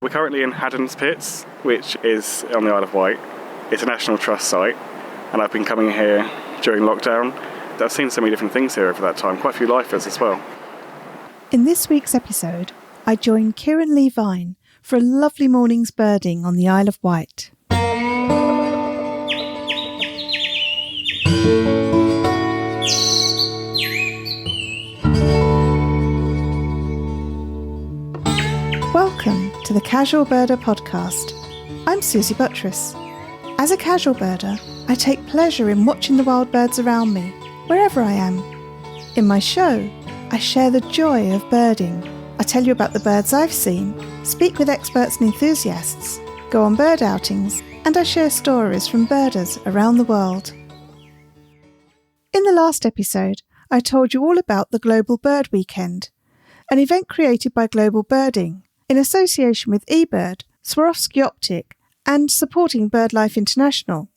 We're currently in Haddon's pits, which is on the Isle of Wight. It's a National Trust site, and I've been coming here during lockdown. I've seen so many different things here over that time, quite a few lifers as well. In this week's episode, I joined Keiron Lee Vine for a lovely morning's birding on the Isle of Wight. Welcome to the Casual Birder podcast. I'm Susie Buttress. As a casual birder, I take pleasure in watching the wild birds around me, wherever I am. In my show, I share the joy of birding. I tell you about the birds I've seen, speak with experts and enthusiasts, go on bird outings, and I share stories from birders around the world. In the last episode, I told you all about the Global Bird Weekend, an event created by Global Birding in association with eBird, Swarovski Optic, and supporting Birdlife International.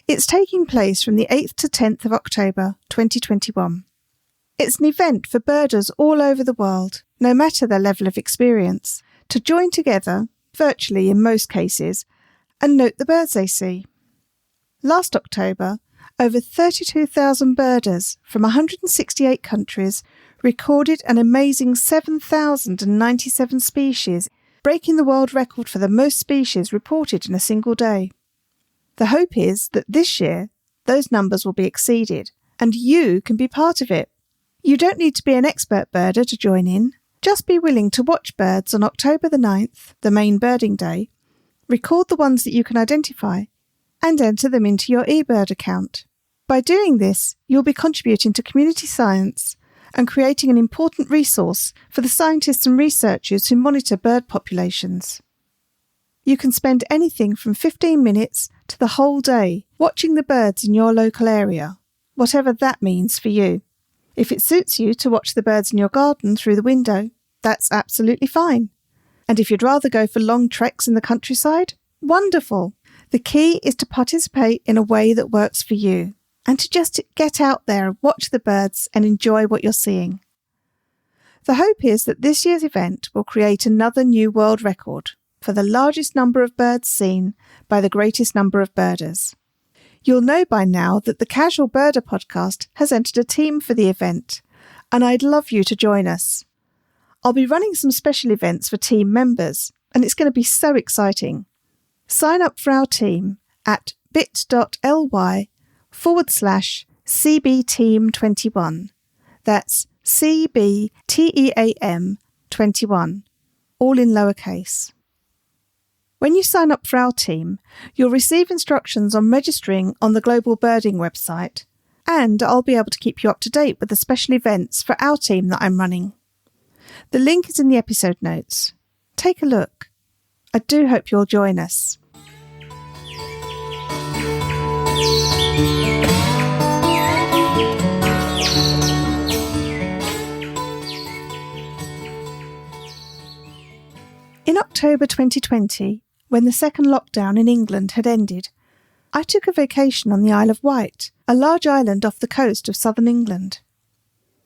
It's taking place from the 8th to 10th of October 2021. It's an event for birders all over the world, no matter their level of experience, to join together, virtually in most cases, and note the birds they see. Last October, over 32,000 birders from 168 countries recorded an amazing 7,097 species, breaking the world record for the most species reported in a single day. The hope is that this year, those numbers will be exceeded, and you can be part of it. You don't need to be an expert birder to join in. Just be willing to watch birds on October the 9th, the main birding day, record the ones that you can identify, and enter them into your eBird account. By doing this, you'll be contributing to community science and creating an important resource for the scientists and researchers who monitor bird populations. You can spend anything from 15 minutes to the whole day watching the birds in your local area, whatever that means for you. If it suits you to watch the birds in your garden through the window, that's absolutely fine. And if you'd rather go for long treks in the countryside, wonderful. The key is to participate in a way that works for you, and to just get out there, watch the birds and enjoy what you're seeing. The hope is that this year's event will create another new world record for the largest number of birds seen by the greatest number of birders. You'll know by now that the Casual Birder podcast has entered a team for the event, and I'd love you to join us. I'll be running some special events for team members, and it's going to be so exciting. Sign up for our team at bit.ly/CBTeam21. That's CBTEAM21, all in lowercase. When you sign up for our team, you'll receive instructions on registering on the Global Birding website, and I'll be able to keep you up to date with the special events for our team that I'm running. The link is in the episode notes. Take a look. I do hope you'll join us. In October 2020, when the second lockdown in England had ended, I took a vacation on the Isle of Wight, a large island off the coast of southern England.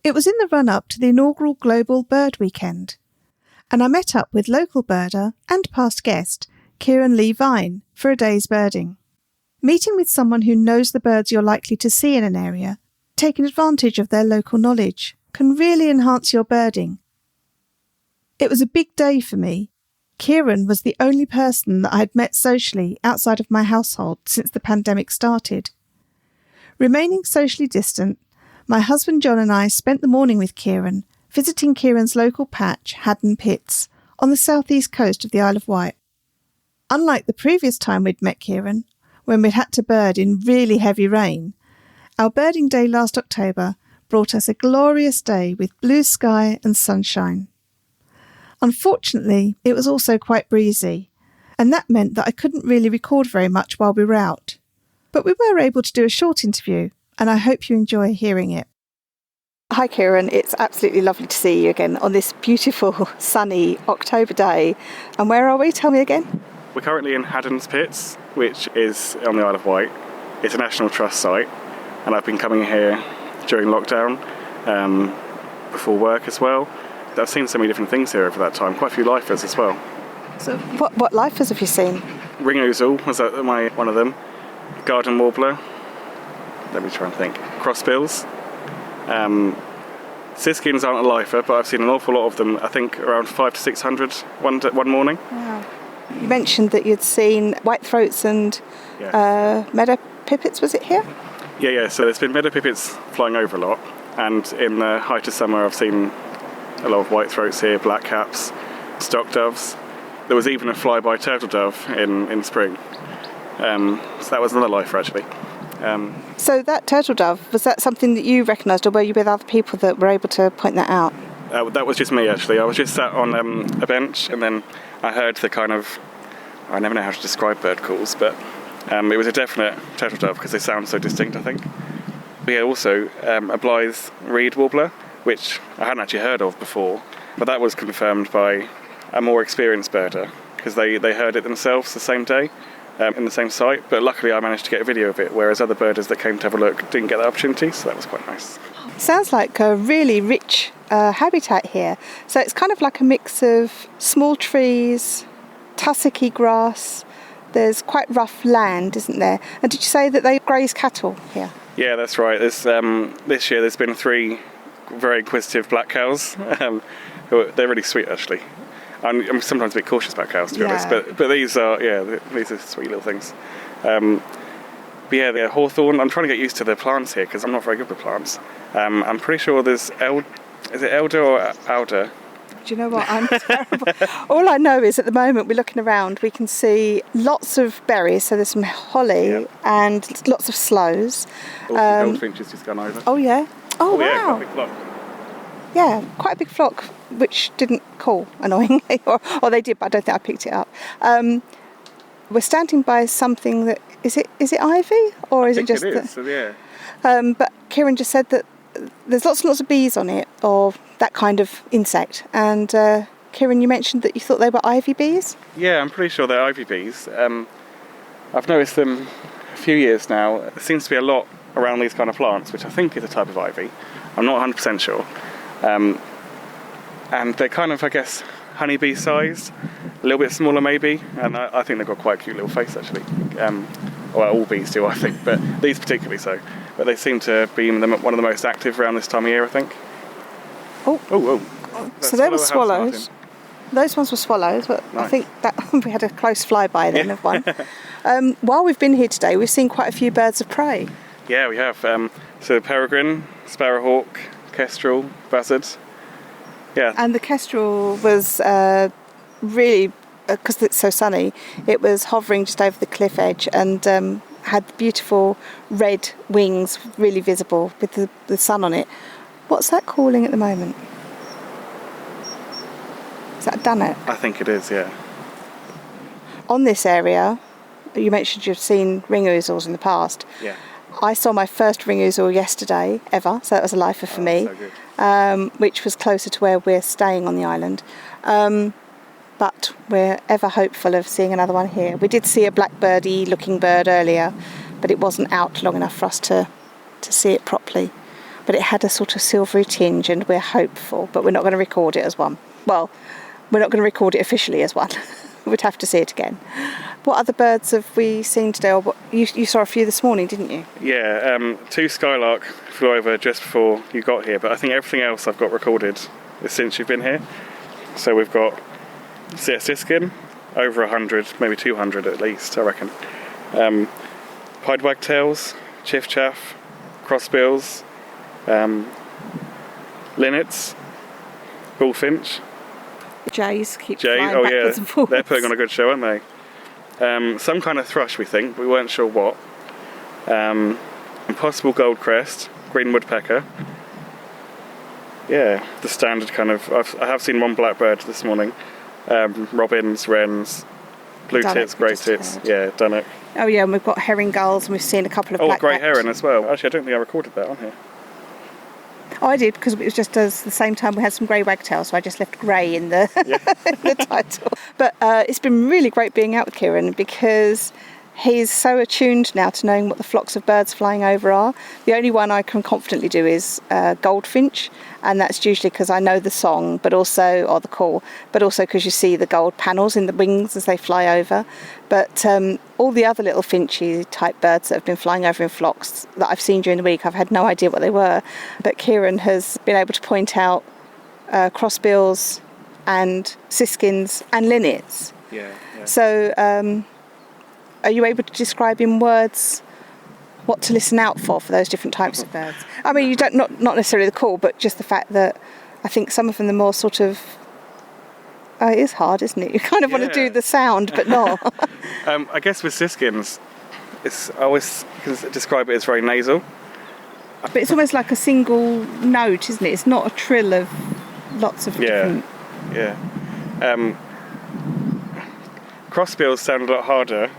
It was in the run-up to the inaugural Global Bird Weekend, and I met up with local birder and past guest Keiron Lee Vine for a day's birding. Meeting with someone who knows the birds you're likely to see in an area, taking advantage of their local knowledge, can really enhance your birding. It was a big day for me. Keiron was the only person that I had met socially outside of my household since the pandemic started. Remaining socially distant, my husband John and I spent the morning with Keiron, visiting Keiron's local patch, Haddon Pits, on the southeast coast of the Isle of Wight. Unlike the previous time we'd met Keiron, when we'd had to bird in really heavy rain, our birding day last October brought us a glorious day with blue sky and sunshine. Unfortunately, it was also quite breezy, and that meant that I couldn't really record very much while we were out. But we were able to do a short interview, and I hope you enjoy hearing it. Hi Keiron, it's absolutely lovely to see you again on this beautiful, sunny October day. And where are we? Tell me again. We're currently in Haddon's pits, which is on the Isle of Wight. It's a National Trust site, and I've been coming here during lockdown, before work as well. I've seen so many different things here over that time, quite a few lifers as well. So what lifers have you seen? Ring ouzel was one of them. Garden warbler. Let me try and think. Crossbills. Siskins aren't a lifer, but I've seen an awful lot of them. I think around 500 to 600 one morning. Wow. You mentioned that you'd seen whitethroats and meadow pipits, was it here? Yeah. So there's been meadow pipits flying over a lot, and in the height of summer I've seen a lot of whitethroats here, blackcaps, stock doves. There was even a flyby turtle dove in spring. So that was another lifer actually. So that turtle dove, was that something that you recognised, or were you with other people that were able to point that out? That was just me actually. I was just sat on a bench, and then I heard the kind of, I never know how to describe bird calls, but it was a definite turtle dove because they sound so distinct, I think. But yeah, also a Blythe reed warbler, which I hadn't actually heard of before, but that was confirmed by a more experienced birder because they heard it themselves the same day in the same site, but luckily I managed to get a video of it, whereas other birders that came to have a look didn't get that opportunity, so that was quite nice. Sounds like a really rich habitat here. So it's kind of like a mix of small trees, tussocky grass. There's quite rough land, isn't there? And did you say that they graze cattle here? Yeah, that's right. This year there's been 3 very inquisitive black cows. They're really sweet actually. I'm sometimes a bit cautious about cows, to be honest, but these are sweet little things. But yeah, they're hawthorn. I'm trying to get used to the plants here because I'm not very good with plants. I'm pretty sure there's is it elder or alder? Do you know what? I'm terrible. All I know is at the moment we're looking around, we can see lots of berries, so there's some holly and lots of sloes. Goldfinches just gone over. Oh yeah. Oh wow. Yeah, quite a big flock. Yeah, quite a big flock, which didn't call, annoyingly, or they did, but I don't think I picked it up. We're standing by something that, is it ivy, or is it just... It is, yeah. But Keiron just said that there's lots and lots of bees on it, or that kind of insect, and Keiron, you mentioned that you thought they were ivy bees? Yeah, I'm pretty sure they're ivy bees. I've noticed them a few years now. There seems to be a lot around these kind of plants, which I think is a type of ivy. I'm not 100% sure. And they're kind of, I guess, honeybee sized, a little bit smaller maybe, and I think they've got quite a cute little face actually. Well, all bees do, I think, but these particularly so. But they seem to be one of the most active around this time of year, I think. So they were swallows. Those ones were swallows, but nice. I think that we had a close flyby then of one. While we've been here today, we've seen quite a few birds of prey. Yeah, we have. So peregrine, sparrowhawk, kestrel, buzzard. Yeah. And the kestrel was really, because it's so sunny, it was hovering just over the cliff edge and had beautiful red wings, really visible with the sun on it. What's that calling at the moment? Is that a dunnock? I think it is, yeah. On this area, you mentioned you've seen ring ouzels in the past. Yeah. I saw my first ring ouzel yesterday ever, so that was a lifer for me, so good. Which was closer to where we're staying on the island. But we're ever hopeful of seeing another one here. We did see a blackbirdy looking bird earlier, but it wasn't out long enough for us to see it properly. But it had a sort of silvery tinge, and we're hopeful, but we're not going to record it as one. Well, we're not going to record it officially as one. We'd have to see it again. What other birds have we seen today? Or you saw a few this morning, didn't you? Yeah, 2 skylark flew over just before you got here, but I think everything else I've got recorded since you've been here. So we've got siskin, over 100, maybe 200 at least, I reckon. Pied wagtails, chiffchaff, crossbills, linnets, bullfinch. Jays keep flying backwards and forwards. They're putting on a good show, aren't they? Some kind of thrush, we think. We weren't sure what. Impossible goldcrest, green woodpecker. Yeah, the standard kind of... I have seen one blackbird this morning. Robins, wrens, blue tits, great tits. Yeah, dunnock. Oh yeah, and we've got herring gulls, and we've seen a couple of black grey heron as well. Actually, I don't think I recorded that on here. Oh, I did, because it was just as the same time we had some grey wagtails, so I just left grey in the, the title. But it's been really great being out with Keiron, because he's so attuned now to knowing what the flocks of birds flying over are. The only one I can confidently do is goldfinch, And that's usually because I know the song, or the call, but also because you see the gold panels in the wings as they fly over. But all the other little finchy type birds that have been flying over in flocks that I've seen during the week, I've had no idea what they were. But Keiron has been able to point out crossbills and siskins and linnets. Yeah. So are you able to describe in words what to listen out for those different types of birds? I mean, you don't not necessarily the call, but just the fact that I think some of them are more sort of. It is hard, isn't it? You kind of want to do the sound, but not. I guess with siskins, I always describe it as very nasal. But it's almost like a single note, isn't it? It's not a trill of lots of different. Yeah. Crossbills sound a lot harder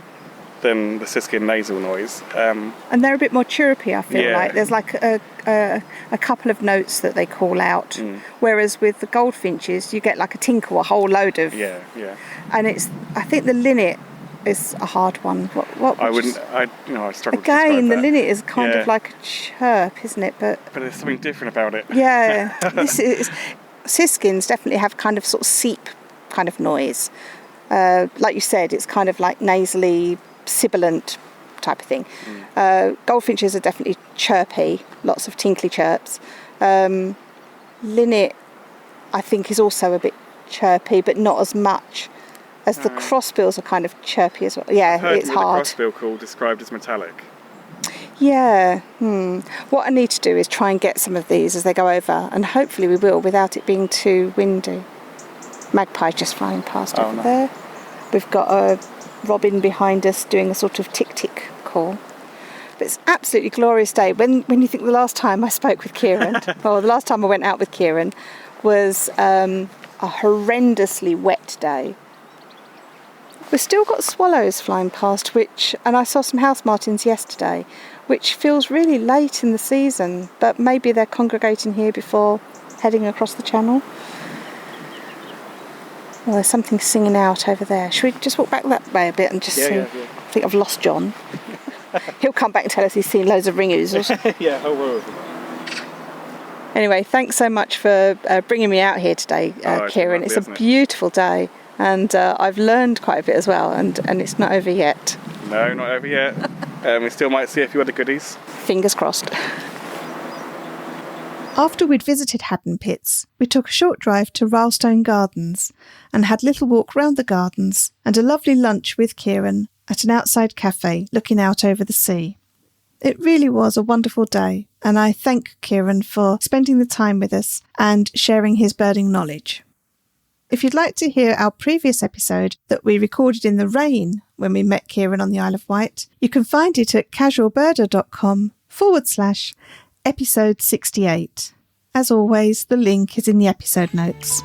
than the siskin nasal noise. And they're a bit more chirpy, I feel like. There's like a couple of notes that they call out. Whereas with the goldfinches, you get like a tinkle, a whole load of... Yeah. And I think the linnet is a hard one. I struggle to Again, the that. linnet is kind of like a chirp, isn't it? But there's something different about it. Yeah. Siskins definitely have kind of sort of seep kind of noise. Like you said, it's kind of like nasally, sibilant type of thing. Goldfinches are definitely chirpy, lots of tinkly chirps. Linnet, I think, is also a bit chirpy, but not as much as the crossbills are kind of chirpy as well. Yeah, it's hard. The crossbill call described as metallic. Yeah. What I need to do is try and get some of these as they go over, and hopefully we will without it being too windy. Magpie just flying past over there. We've got a robin behind us doing a sort of tick-tick call. But it's an absolutely glorious day. When you think the last time I spoke with Keiron, or the last time I went out with Keiron, was a horrendously wet day. We've still got swallows flying past, and I saw some house martins yesterday, which feels really late in the season, but maybe they're congregating here before heading across the channel. Well, there's something singing out over there. Should we just walk back that way a bit and just see? Yeah. I think I've lost John. He'll come back and tell us he's seen loads of ring-oozles. Yeah, whole world. Anyway, thanks so much for bringing me out here today, Keiron. It's a beautiful day, and I've learned quite a bit as well, and it's not over yet. No, not over yet. We still might see a few other goodies. Fingers crossed. After we'd visited Haddon Pits, we took a short drive to Rylestone Gardens and had a little walk round the gardens and a lovely lunch with Keiron at an outside cafe looking out over the sea. It really was a wonderful day, and I thank Keiron for spending the time with us and sharing his birding knowledge. If you'd like to hear our previous episode that we recorded in the rain when we met Keiron on the Isle of Wight, you can find it at casualbirder.com/episode 68. As always, the link is in the episode notes.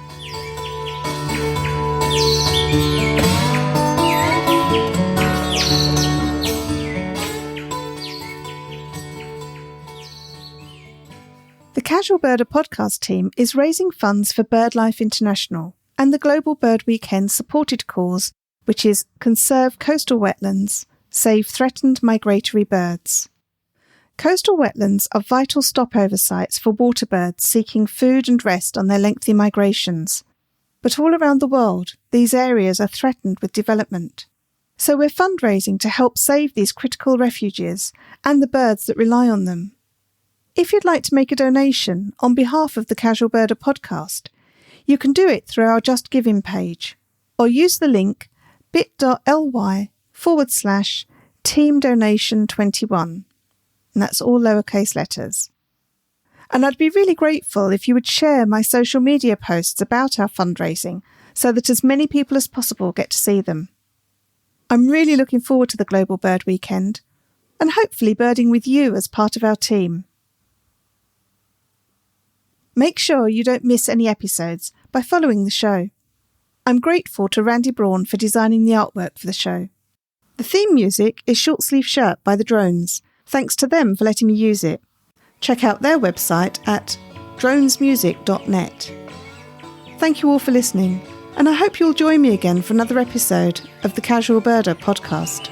The Casual Birder podcast team is raising funds for Birdlife International and the Global Bird Weekend supported cause, which is Conserve Coastal Wetlands, Save Threatened Migratory Birds. Coastal wetlands are vital stopover sites for water birds seeking food and rest on their lengthy migrations. But all around the world, these areas are threatened with development. So we're fundraising to help save these critical refuges and the birds that rely on them. If you'd like to make a donation on behalf of the Casual Birder podcast, you can do it through our JustGiving page, or use the link bit.ly/teamdonation21. And that's all lowercase letters. And I'd be really grateful if you would share my social media posts about our fundraising so that as many people as possible get to see them. I'm really looking forward to the Global Bird Weekend and hopefully birding with you as part of our team. Make sure you don't miss any episodes by following the show. I'm grateful to Randy Braun for designing the artwork for the show. The theme music is Short Sleeve Shirt by the Drones. Thanks to them for letting me use it. Check out their website at dronesmusic.net. Thank you all for listening, and I hope you'll join me again for another episode of the Casual Birder podcast.